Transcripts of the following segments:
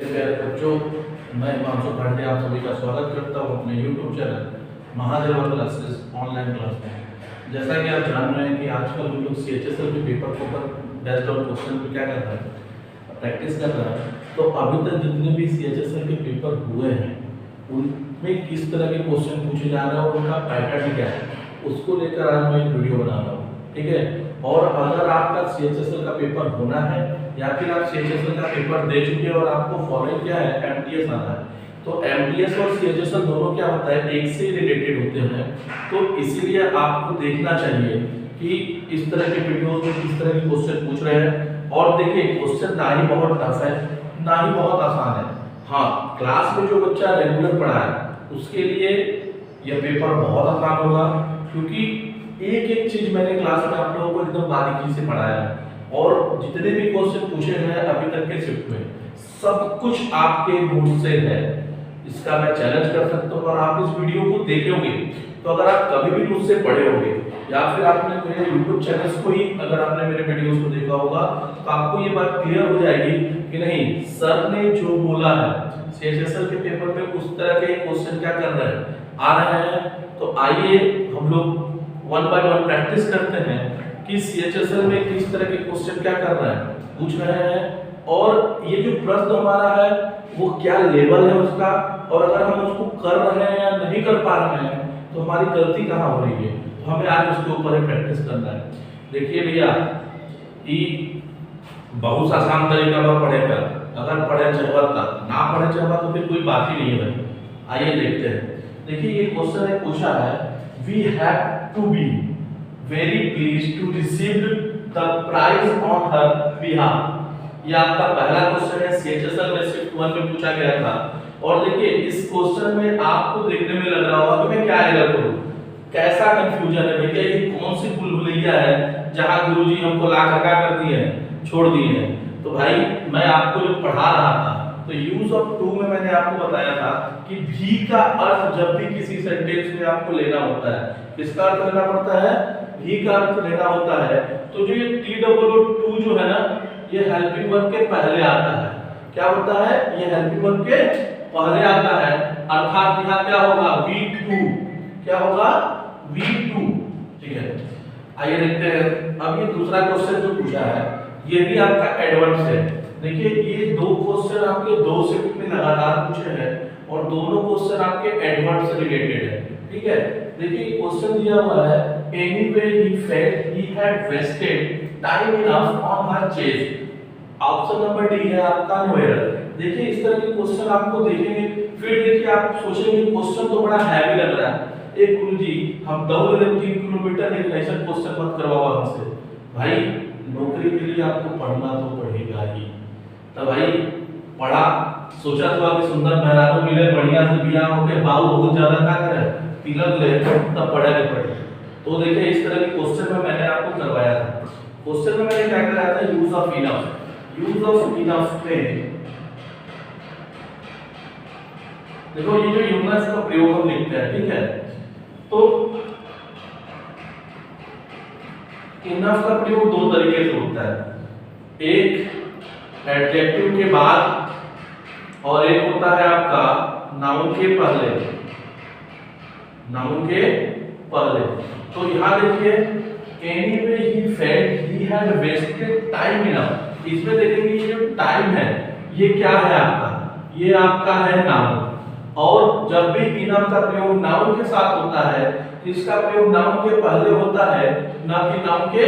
प्यारे बच्चों, मैं हिमांशु पांडे आप सभी का स्वागत करता हूँ अपने YouTube channel Mahadeva classes online class में। जैसा कि आप जान रहे हैं कि आजकल हम लोग CHSL के पेपर के ऊपर बेस्ड ऑन क्वेश्चन पे क्या कर रहे हैं, प्रैक्टिस कर रहे हैं। तो अभी तक जितने भी CHSL के पेपर हुए हैं उनमें किस तरह के क्वेश्चन पूछे जा रहे हैं और उनका पैटर्न क्या है, उसको लेकर आज मैं एक वीडियो बना रहा हूँ। ठीक है, और अगर आपका CHSL का पेपर होना है या फिर आप CHSL का पेपर दे चुके हैं और आपको फॉलोइंग क्या है, MTS आना है, तो MTS और CHSL दोनों क्या होता है, एक से रिलेटेड होते हैं। तो इसीलिए आपको देखना चाहिए कि इस तरह के वीडियोस में किस तरह के क्वेश्चन पूछ रहे हैं। और देखिए, क्वेश्चन ना ही बहुत टफ है ना ही बहुत आसान है। हाँ, क्लास में जो बच्चा रेगुलर पढ़ा है उसके लिए यह पेपर बहुत आसान होगा, क्योंकि एक एक चीज मैंने क्लास में आप लोगों को एकदम बारीकी से पढ़ाया है। और जितने भी क्वेश्चन पूछे हैं अभी तक के शिफ्ट में, सब कुछ आपके नोट से है, इसका मैं चैलेंज कर सकता हूँ। और आप इस वीडियो को देखोगे तो अगर आप कभी भी मुझसे पढ़े होंगे या फिर आपने मेरे YouTube चैनल्स को ही अगर आपने मेरे वीडियोस को देखा होगा तो आपको ये बात क्लियर हो जाएगी कि नहीं, सर ने जो बोला है CHSL के पेपर में उस तरह के क्वेश्चन क्या कर रहे हैं, आ रहे हैं। तो आइए हम लोग वन बाय वन प्रैक्टिस करते हैं कि CHSL में किस तरह के क्वेश्चन क्या कर रहे हैं, पूछ रहे हैं, और ये जो प्रश्न हमारा है वो क्या लेवल है उसका, और अगर हम उसको कर रहे हैं या नहीं कर पा रहे हैं तो हमारी गलती कहाँ हो रही है, तो हमें आज उसके ऊपर ही प्रैक्टिस करना है। देखिए भैया, ये बहुत आसान तरीका बा पढ़ेगा, अगर पढ़े चाहता ना पढ़े चाहता तो फिर कोई बात ही नहीं है भाई। आइए देखते हैं। देखिए, ये क्वेश्चन है, पूछा है, we have to be very pleased to receive the prize on her behalf. ये आपका पहला क्वेश्चन है, CHSL में शिफ्ट 1 में पूछा गया था। और देखिए, इस क्वेश्चन में आपको देखने में लग रहा होगा कि मैं क्या एरर करूं, कैसा कंफ्यूजन है भैया, ये कौन सी भूलभुलैया है जहां गुरुजी हमको ला कर दिए हैं, छोड़ दिए हैं। तो भाई, मैं आपको जो पढ़ा रहा था तो यूज ऑफ टू में मैंने आपको बताया था कि भी का अर्थ जब भी किसी सेंटेंस में आपको लेना होता है, किसका अर्थ लेना पड़ता है, भी का अर्थ लेना होता है। तो जो ये TOO जो है ना, ये हेल्पिंग वर्ब के पहले आता है। क्या होता है, ये हेल्पिंग वर्ब के पहले आता है, अर्थात यहाँ क्या होगा, V2। क्या होगा, V2। ठीक है, आइए देखते हैं। अब ये दूसरा क्वेश्चन जो पूछा है ये भी आपका एडवर्ब है। देखिए, ये दो क्वेश्चन आपके दो शिफ्ट में लगातार पूछे हैं और दोनों क्वेश्चन आपके एडवर्ब से रिलेटेड है। ठीक है, देखिए क्वेश्चन दिया हुआ है, anyway he felt he had wasted time enough on her chase. Option number D है आपका नो एरर। देखिए, इस तरह के क्वेश्चन आपको देखेंगे, फिर देखिए आप सोचेंगे क्वेश्चन तो बड़ा हैवी लग रहा है, एक गुरुजी हम दौड़ रहे 3 किलोमीटर, एक ऐसा क्वेश्चन मत करवाओ हमसे। भाई, नौकरी के लिए आपको पढ़ना तो पड़ेगा ही। तब भाई पढ़ा, सोचा तो कि सुंदर मेहरानों मिले, बढ़िया से बियाह हो के बाबू बहुत ज्यादा क्या करे, तिलक ले, तब पढ़े। तो देखिए, इस तरह के क्वेश्चन में मैंने आपको करवाया था। क्वेश्चन में मैंने क्या कराया था, use of enough. Use of enough में देखो, ये जो यूज का प्रयोग हम लिखते हैं, ठीक है, तो इनफ का प्रयोग दो तरीके से होता है, एक एडजेक्टिव के बाद और एक होता है आपका नाउन के पहले। नाउन के पहले तो यहाँ देखिए, anyway he felt he had wasted time enough. इसमें देखेंगे ये जो टाइम है ये क्या है आपका, ये आपका है नाउन। और जब भी इनफ का प्रयोग नाउन के साथ होता है, इसका प्रयोग नाउन के पहले होता है, ना कि नाउन के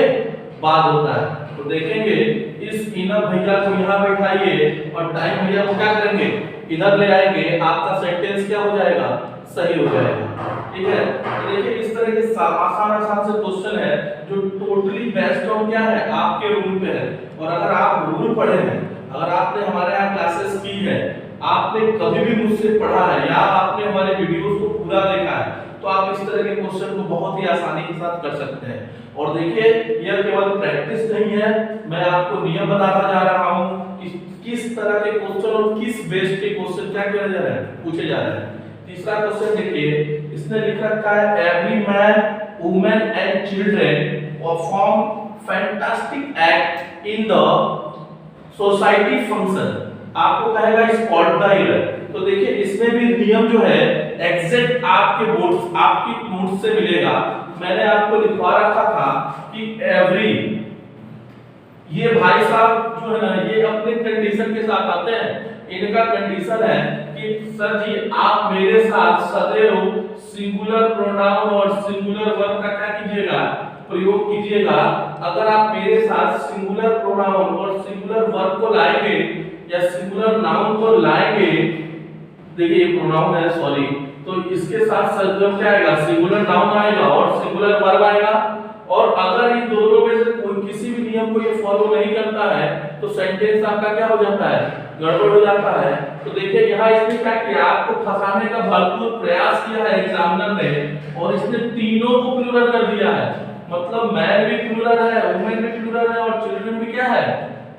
बाद होता है। तो देखेंगे, इस इनफ भैया को यहाँ बैठाइए और टाइम भैया को क्या करेंगे, इधर ले आएंगे, आपका सेंटेंस क्या हो जाएगा, सही हो जाएगा। ठीक है, तो देखिए इस तरह के आसान से क्वेश्चन है जो टोटली बेस्ड ऑन क्या है, आपके रूल पे है। और अगर आप रूल पढ़े हैं, अगर आपने हमारे यहाँ क्लासेस की है, आपने कभी भी मुझसे पढ़ा है या आपने हमारे वीडियोस को पूरा देखा है, तो आप इस तरह के क्वेश्चन को बहुत ही आसानी के साथ कर सकते हैं। और देखिए, यह केवल प्रैक्टिस नहीं है, मैं आपको नियम बताता जा रहा हूं कि किस तरह के क्वेश्चन और किस बेस के क्वेश्चन क्या किया जा रहा है, पूछे जा रहे हैं। तीसरा क्वेश्चन देखिए, इसने लिख रखा है, every man women and children perform fantastic act in the society function. आपको कहेगा स्पॉट द एरर। तो देखिए इसमें भी नियम जो है एग्जैक्ट आपके बोर्ड आपकी नोट से मिलेगा। मैंने आपको लिखवा रखा था कि एवरी, ये भाई साहब जो है ना ये अपने कंडीशन के साथ आते हैं। इनका कंडीशन है कि सर जी आप मेरे साथ सदैव सिंगुलर प्रोनाउन और सिंगुलर वर्ब का क्या कीजिएगा, प्रयोग कीजिएगा। अगर आप मेरे साथ सिंगुलर प्रोनाउन और सिंगुलर वर्ब को लाएंगे या सिंगुलर नाउन को लाएंगे, देखिए ये प्रोनाउन है सॉरी, तो इसके साथ सदैव क्या आएगा, सिंगुलर नाउन आएगा और सिंगुलर वर्ब आएगा। और अगर इन दोनों में से कोई किसी भी नियम को ये फॉलो नहीं करता है तो सेंटेंस आपका क्या हो जाता है, गड़बड़ हो जाता है। तो देखिए यहाँ इसने क्या किया, आपको फंसाने का भरपूर प्रयास किया है एग्जामिनर ने, और इसने तीनों को प्लूरल कर दिया है। मतलब मैन भी प्लूरल है, वुमेन भी प्लूरल है और चिल्ड्रन भी क्या है,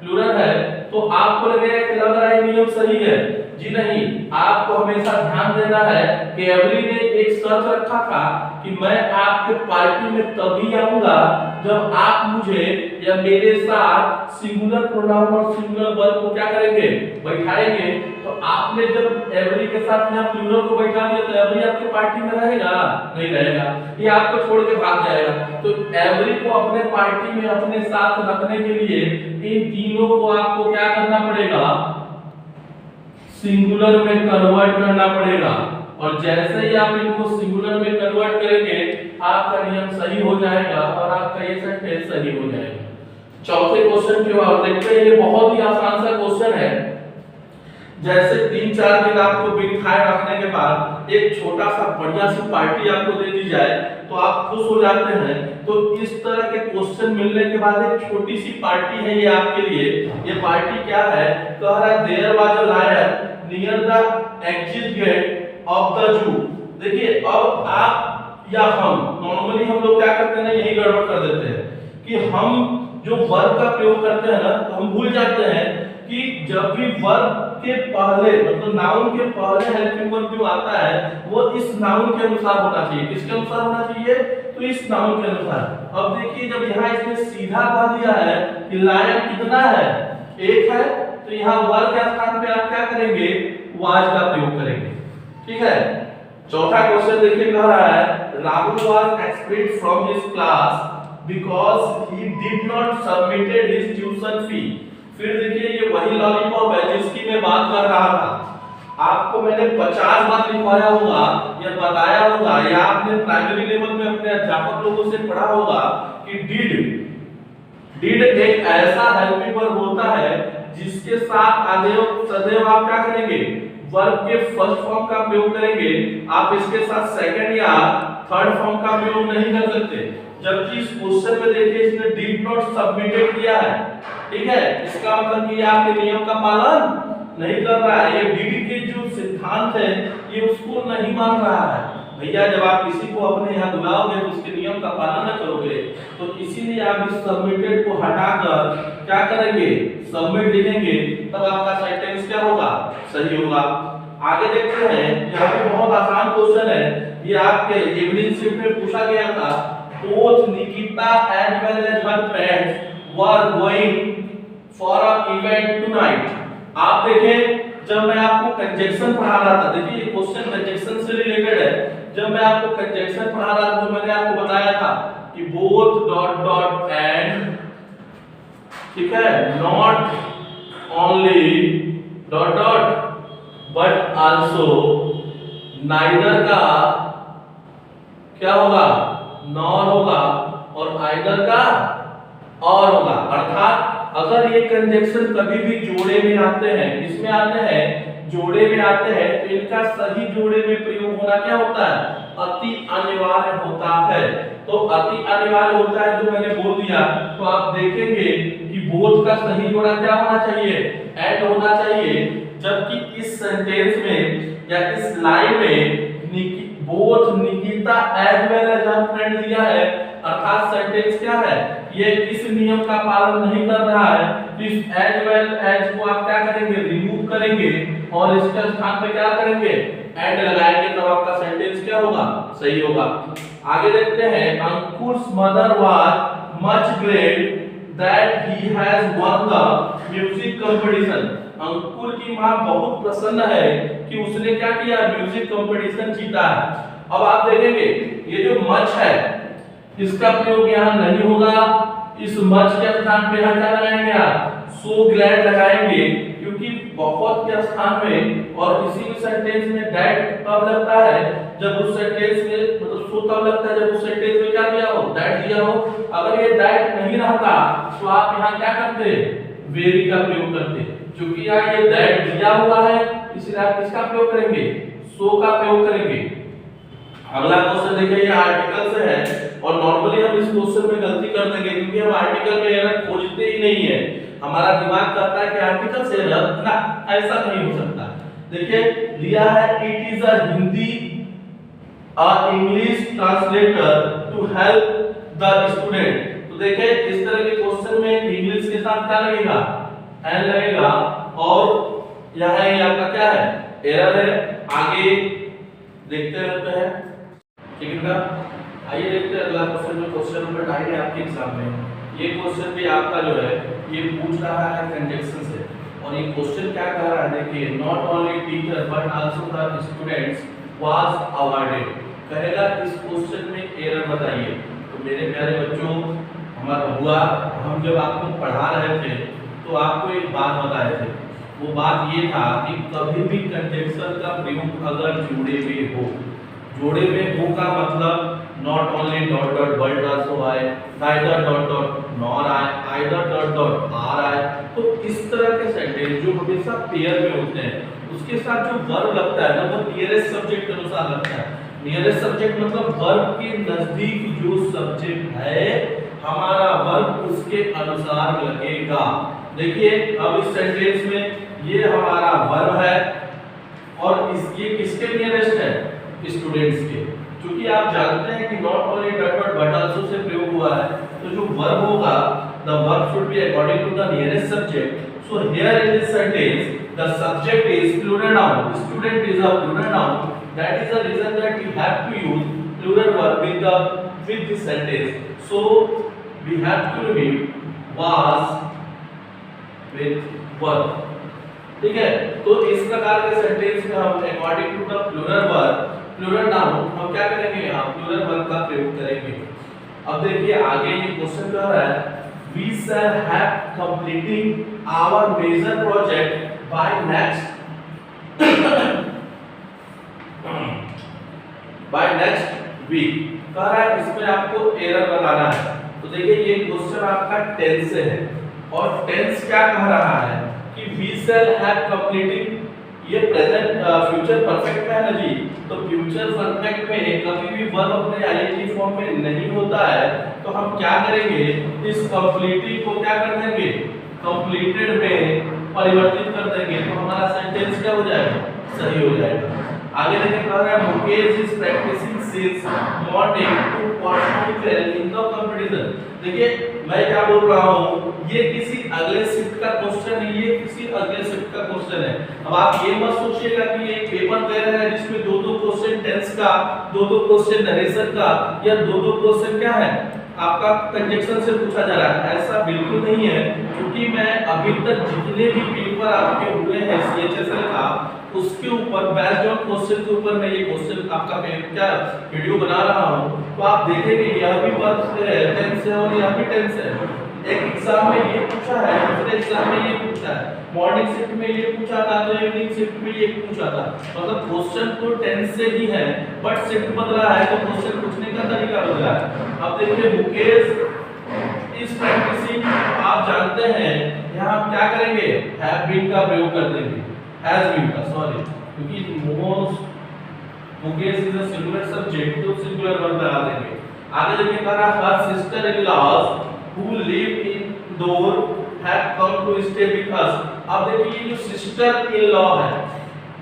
प्लूरल है। तो आपको लगेगा कि लग रहा है नियम सही है, जी नहीं। आपको हमेशा ध्यान देना है कि एवरी ने एक शर्त रखा था कि मैं आपके पार्टी में तभी आऊंगा जब आप मुझे या मेरे साथ सिंगुलर प्रोनाउन और सिंगुलर वर्ब को क्या करेंगे, बैठाएंगे। तो आपने जब एवरी के साथ यहाँ प्लूरल को बैठा दिया तो एवरी आपके पार्टी में रहेगा, नहीं रहेगा, ये आपको छोड़ के भाग जाएगा। तो एवरी को अपने पार्टी में अपने साथ रखने के लिए इन तीनों को आपको क्या करना पड़ेगा, सिंगुलर में कन्वर्ट करना पड़ेगा। और जैसे ही आप इनको सिंगुलर में कन्वर्ट करेंगे आपका नियम सही हो जाएगा और आपका ये सेंटेंस सही हो जाएगा। चौथे क्वेश्चन की ओर देखते हैं। ये बहुत ही आसान सा क्वेश्चन है। जैसे 3-4 दिन आपको बिठाए रखने के बाद एक छोटा सा बढ़िया सी पार्टी आपको दे दी जाए तो आप खुश हो जाते हैं। तो इस तरह के क्वेश्चन मिलने के बाद एक छोटी सी पार्टी है ये आपके लिए। ये पार्टी क्या है, कह रहा है there was a lion near the exit gate of the zoo. देखिए अब आप या हम नॉर्मली हम लोग क्या करते हैं ना, यही गड़बड़ कर देते हैं कि हम जो वर्ब का प्रयोग करते हैं ना तो हम भूल जाते हैं कि जब भी वर्ब के पहले मतलब नाउन के पहले हेल्पिंग वर्ब जो आता है वो इस नाउन के अनुसार होना चाहिए। किसके अनुसार होना चाहिए, तो इस नाउन के अनुसार। अब देखिए जब यहाँ इसने सीधा कह दिया है कि लायन कितना है, एक है, तो यहाँ वर्ब के स्थान पे आप क्या करेंगे, वाज का प्रयोग करेंगे। ठीक है। चौथा क्वेश्चन देखिए कह रहा है Rahul was expelled from his class because he did not submitted his tuition fee. फिर देखिए ये वही लॉलीपॉप है जिसकी मैं बात कर रहा था। आपको मैंने 50 बार लिखवाया होगा या बताया होगा या आपने प्राइमरी लेवल में अपने अध्यापक लोगों से पढ़ा होगा कि डिड एक ऐसा हेल्पिंग वर्ब होता है जिसके साथ सदैव आप क्या करेंगे, वर्ब के फर्स्ट फॉर्म का प्रयोग करेंगे। आप इसके साथ सेकंड या थर्ड फॉर्म का प्रयोग नहीं कर सकते। जबकि इस क्वेश्चन में देखिए इसने डिड नॉट सबमिटेड किया है। ठीक है, इसका मतलब कि आपके नियम का पालन नहीं कर रहा है। ये डिड के जो सिद्धांत है ये उसको नहीं मान रहा है। भैया जब आप किसी को अपने यहाँ बुलाओगे तो उसके नियम का पालन न करोगे, तो इसीलिए आप इस सबमिटेड को हटाकर क्या करेंगे, सबमिट लिखेंगे, तब आपका सेंटेंस क्या होगा, सही होगा। आगे देखते हैं, यहाँ पे बहुत आसान क्वेश्चन है। ये आपके इवनिंग शिफ्ट में पूछा गया था। Both Nikita as well as her friends were going for a event tonight. आप देखें जब मैं आपको कंजक्शन पढ़ा रहा था, देखिए ये क्वेश्चन कंजक्शन से रिलेटेड है। जब मैं आपको कंजक्शन पढ़ा रहा था तो मैंने आपको बताया था कि बोथ डॉट डॉट एंड, ठीक है, not only dot dot but also, neither का क्या होगा, नॉर होगा, और आइदर का और होगा। अर्थात अगर ये कंजक्शन कभी भी जोड़े में आते हैं, इसमें आते हैं, जोड़े में आते हैं, तो इनका सही जोड़े में प्रयोग होना क्या होता है, अति अनिवार्य होता है। तो अति अनिवार्य होता है जो मैंने बोल दिया। तो आप देखेंगे कि बोथ का सही जोड़ा क्या होना चाहिए, एंड होना चाहिए। जबकि इस सेंटेंस में या इस लाइन में both Nikita as well as her friend दिया है, अर्थात सेंटेंस क्या है, ये किस नियम का पालन नहीं कर रहा है। तो इस एज वेल एज को आप क्या करेंगे, रिमूव करेंगे और इसके स्थान पे क्या करेंगे, एंड लगाएंगे, तब आपका सेंटेंस क्या होगा, सही होगा। आगे देखते हैं, Ankush mother was much great that he has won the music competition. Ankur की माँ बहुत प्रसन्न है कि उसने क्या किया, म्यूजिक कंपटीशन जीता है। अब आप देखेंगे ये जो मच है इसका प्रयोग यहाँ नहीं होगा, इस मच के स्थान पे यहाँ क्या लगाएंगे आप, सो ग्लैड लगाएंगे, क्योंकि बहुत के स्थान में और किसी भी सेंटेंस में दैट कब लगता है, जब उस सेंटेंस में मतलब सो तब लगता है जब उस सेंटेंस में क्या दिया हो, दैट दिया हो। अगर ये दैट नहीं रहता तो आप यहाँ क्या करते, वेरी का प्रयोग करते, क्योंकि यहाँ ये दैट दिया हुआ है इसलिए आप किसका प्रयोग करेंगे, सो का प्रयोग करेंगे। अगला क्वेश्चन देखिए, ये आर्टिकल से है और नॉर्मली हम इस क्वेश्चन में गलती कर देंगे क्योंकि हम आर्टिकल में एरर खोजते ही नहीं है, हमारा दिमाग कहता है कि आर्टिकल से एरर ना, ऐसा नहीं हो सकता। देखिए दिया है it is a Hindi English translator to help the student. तो देखिए इस तरह के क्वेश्चन में इंग्लिश के साथ क्या लगेगा, एन लगेगा और यहाँ ये आपका क्या है, एरर है। आगे देखते रहते हैं, ठीक है। आइए देखते हैं अगला क्वेश्चन, जो क्वेश्चन नंबर 9 है आपके एग्जाम में। ये क्वेश्चन भी आपका जो है ये पूछ रहा है कंजक्शन से, और ये क्वेश्चन क्या कह रहा है, देखिए not only teacher but also the students was awarded. कहेगा इस क्वेश्चन में एरर बताइए। तो मेरे प्यारे बच्चों, हमारा हुआ, हम जब आपको पढ़ा रहे थे तो आपको एक बात बताए थे, वो बात ये था कि कभी भी कंजक्शन का प्रयोग अगर जोड़े में हो, जोड़े में हो का मतलब not only dot dot but also आए, नाइदर डॉट डॉट नॉर आए, आइदर डॉट डॉट आर आए, तो इस तरह के सेंटेंस जो हमेशा पेयर में होते हैं उसके साथ जो वर्ब लगता है ना वो नियरेस्ट सब्जेक्ट के अनुसार लगता है। नियरेस्ट सब्जेक्ट मतलब वर्ब के नजदीक जो सब्जेक्ट है हमारा वर्ब उसके अनुसार लगेगा। देखिए अब इस सेंटेंस में ये हमारा वर्ब है और ये किसके नियरेस्ट है, स्टूडेंट्स के। क्योंकि आप जानते हैं कि not only dot dot but also से प्रयोग हुआ है, तो जो वर्ब होगा the verb should be according to the nearest subject. So here in this sentence the subject is plural noun, student is a plural noun, that is the reason that we have to use plural verb with this sentence. So we have to repeat was with verb, ठीक है। तो इस प्रकार के sentence में हम according to the plural verb, plural noun हम क्या करेंगे, यहाँ प्लूरल वर्ब का प्रयोग करेंगे। अब देखिए आगे ये क्वेश्चन कह रहा है we shall have completing our major project by next week। कह रहा है इसमें आपको एरर बताना है। तो देखिए ये क्वेश्चन आपका टेंस से है और टेंस क्या कह रहा है कि we shall have completing, ये प्रेजेंट फ्यूचर परफेक्ट में है ना जी, तो फ्यूचर परफेक्ट में कभी भी वर्ब अपने आईएनजी फॉर्म में नहीं होता है, तो हम क्या करेंगे, इस कंप्लीटिंग को क्या कर देंगे, कंप्लीटेड में परिवर्तित कर देंगे, तो हमारा सेंटेंस क्या हो जाएगा, सही हो जाएगा। आगे देखिए कह रहा है Mukesh is practicing since morning to perform well in the competition. देखिए मैं क्या बोल रहा हूँ, ये किसी अगले शिफ्ट का क्वेश्चन है, ये किसी अगले शिफ्ट का क्वेश्चन है। अब आप ये मत सोचिएगा कि ये पेपर दे रहे हैं जिसमें दो क्वेश्चन टेंस का, दो क्वेश्चन नरेशन का, या दो क्वेश्चन क्या है आपका कंजक्शन से पूछा जा रहा है, ऐसा बिल्कुल नहीं है। क्योंकि मैं अभी तक जितने भी पेपर आपके हुए हैं सीएचएसएल का, उसके ऊपर बेस्ड ऑन क्वेश्चन के ऊपर मैं ये क्वेश्चन आपका क्या वीडियो बना रहा हूँ, तो आप देखेंगे यह भी वर्ब से है, टेंस है और यह भी टेंस है। एक एग्जाम में ये पूछा है, दूसरे एग्जाम में ये पूछा है, मॉर्निंग शिफ्ट में ये पूछा था, तो इवनिंग शिफ्ट में ये पूछा था। मतलब क्वेश्चन तो टेंस से ही है, बट शिफ्ट बदला है तो क्वेश्चन पूछने का तरीका बदला है। अब देखिए मुकेश इस प्रैक्टिसिंग, आप जानते हैं यहाँ हम क्या करेंगे, हैव बीन का प्रयोग कर देंगे, हैज बीन का, सॉरी, क्योंकि Mukesh is a singular subject तो सिंगुलर वर्ब लगा देंगे। आगे देखिए कह रहा है her sister in laws who live indoor have come to stay with us। अब देखिए ये जो सिस्टर इन लॉ है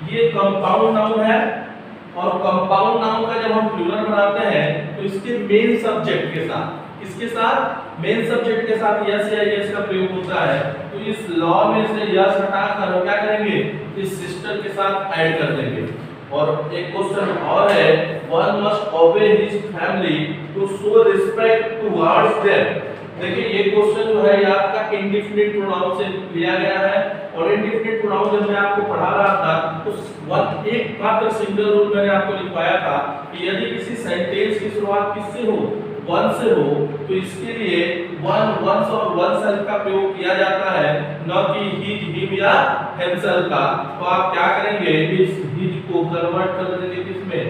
ये कंपाउंड नाउन है, और कंपाउंड नाउन का जब हम प्लूरल बनाते हैं तो इसके मेन सब्जेक्ट के साथ, किसके साथ, मेन सब्जेक्ट के साथ यस या यस का प्रयोग होता है। तो इस लॉ में से यस हटाकर हम क्या करेंगे, इस सिस्टर के साथ ऐड कर देंगे। और एक क्वेश्चन और है one must obey his family to show respect towards them. देखिए ये क्वेश्चन जो है ये आपका इंडेफिनिट प्रोनाउन से लिया गया है, और इंडेफिनिट प्रोनाउन जब मैं आपको पढ़ा रहा था तो एक मात्र सिंगल रूल मैंने आपको लिखवाया था कि यदि किसी सेंटेंस की शुरुआत किससे हो, वन से हो, तो इसके लिए वन, वंस और वन सेल्फ का प्रयोग किया जाता है, न कि हिज, हिम या हिमसेल्फ का। तो आप क्या करेंगे, इस हिज को कन्वर्ट कर देंगे किसमें,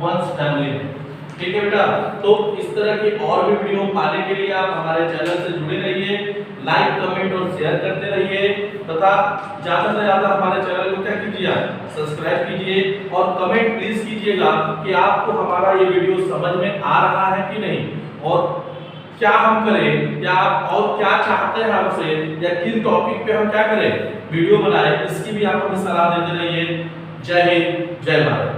वंस फैमिली में। ठीक है बेटा, तो इस तरह की और भी वीडियो पाने के लिए आप हमारे चैनल से जुड़े रहिए, लाइक कमेंट और शेयर करते रहिए, तथा ज्यादा से ज्यादा हमारे चैनल को क्या कीजिए, सब्सक्राइब कीजिए, और कमेंट प्लीज कीजिएगा कि आपको हमारा ये वीडियो समझ में आ रहा है कि नहीं, और क्या हम करें, या आप और क्या चाहते हैं हमसे, या किन टॉपिक पे हम क्या करें वीडियो बनाएं, इसकी भी आप हमें सलाह देते रहिए। जय हिंद, जय भारत।